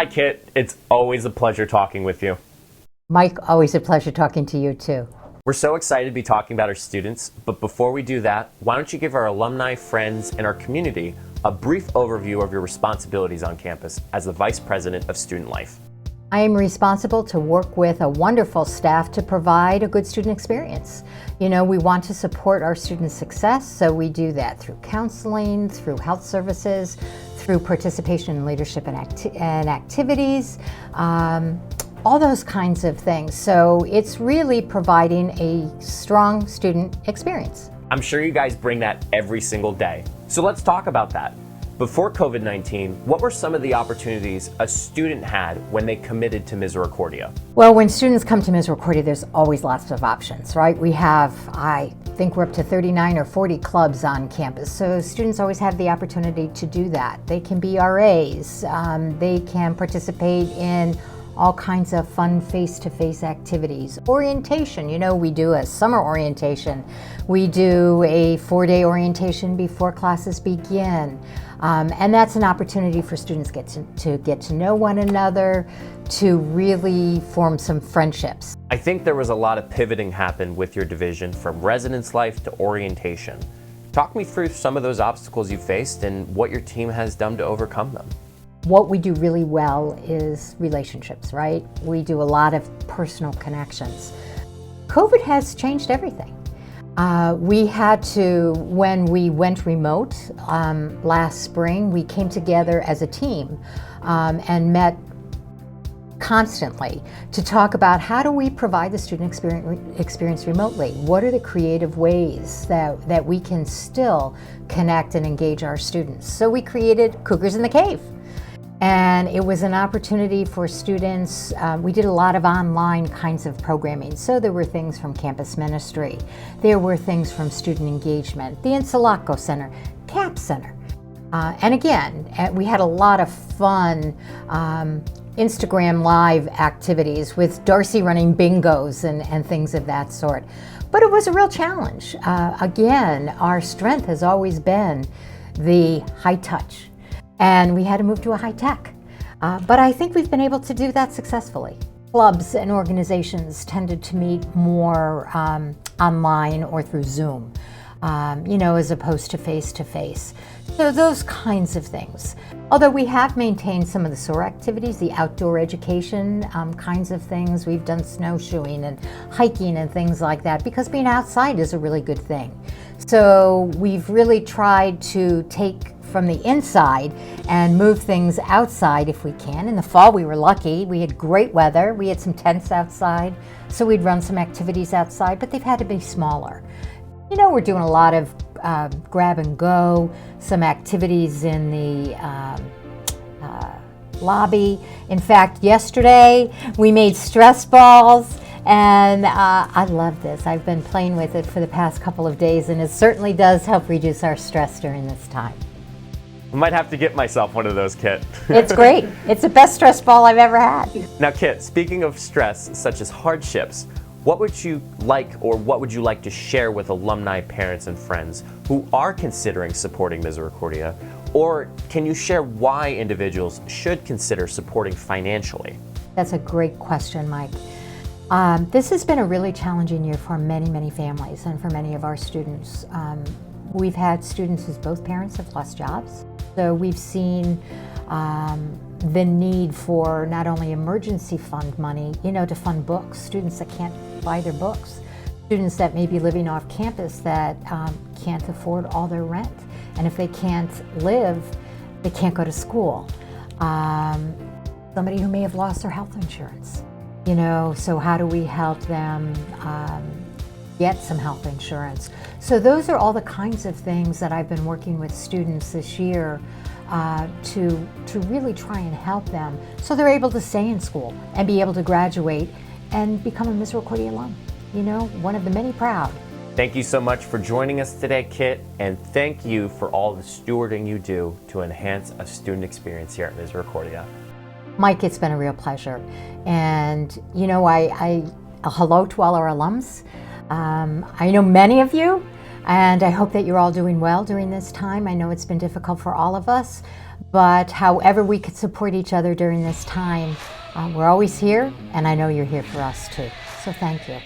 Hi, Kit. It's always a pleasure talking with you. Mike, always a pleasure talking to you too. We're so excited to be talking about our students, but before we do that, why don't you give our alumni, friends, and our community a brief overview of your responsibilities on campus as the Vice President of Student Life. I am responsible to work with a wonderful staff to provide a good student experience. You know, we want to support our students' success, so we do that through counseling, through health services, through participation in leadership and activities, all those kinds of things. So it's really providing a strong student experience. I'm sure you guys bring that every single day. So let's talk about that. Before COVID-19, what were some of the opportunities a student had when they committed to Misericordia? Well, when students come to Misericordia, there's always lots of options, right? We have, I think we're up to 39 or 40 clubs on campus, so students always have the opportunity to do that. They can be RAs, they can participate in all kinds of fun face-to-face activities. Orientation, you know, we do a summer orientation. We do a 4-day orientation before classes begin. And that's an opportunity for students to get to know one another, to really form some friendships. I think there was a lot of pivoting happened with your division from residence life to orientation. Talk me through some of those obstacles you faced and what your team has done to overcome them. What we do really well is relationships, right? We do a lot of personal connections. COVID has changed everything. We had to, when we went remote last spring, we came together as a team and met constantly to talk about how do we provide the student experience remotely? What are the creative ways that we can still connect and engage our students? So we created Cougars in the Cave. And it was an opportunity for students. We did a lot of online kinds of programming. So there were things from campus ministry. There were things from student engagement, the Insalaco Center, CAP Center. And again, we had a lot of fun Instagram Live activities with Darcy running bingos and things of that sort. But it was a real challenge. Again, our strength has always been the high touch. And we had to move to a high tech. But I think we've been able to do that successfully. Clubs and organizations tended to meet more online or through Zoom, you know, as opposed to face-to-face. So those kinds of things. Although we have maintained some of the SOAR activities, the outdoor education kinds of things. We've done snowshoeing and hiking and things like that because being outside is a really good thing. So we've really tried to take from the inside and move things outside if we can. In the fall we were lucky. We had great weather. We had some tents outside, so we'd run some activities outside, but they've had to be smaller. You know, we're doing a lot of grab and go, some activities in the lobby. In fact, yesterday we made stress balls. And I love this. I've been playing with it for the past couple of days, and it certainly does help reduce our stress during this time. I might have to get myself one of those, Kit. It's great. It's the best stress ball I've ever had. Now, Kit, speaking of stress, such as hardships, what would you like to share with alumni, parents, and friends who are considering supporting Misericordia? Or can you share why individuals should consider supporting financially? That's a great question, Mike. This has been a really challenging year for many, many families and for many of our students. We've had students whose both parents have lost jobs. So we've seen the need for not only emergency fund money, you know, to fund books, students that can't buy their books, students that may be living off campus that can't afford all their rent. And if they can't live, they can't go to school. Somebody who may have lost their health insurance. You know, so how do we help them get some health insurance? So those are all the kinds of things that I've been working with students this year to really try and help them so they're able to stay in school and be able to graduate and become a Misericordia alum. You know, one of the many proud. Thank you so much for joining us today, Kit, and thank you for all the stewarding you do to enhance a student experience here at Misericordia. Mike, it's been a real pleasure. And, you know, a hello to all our alums. I know many of you And I hope that you're all doing well during this time. I know it's been difficult for all of us, but however we could support each other during this time, we're always here, and I know you're here for us too. So thank you.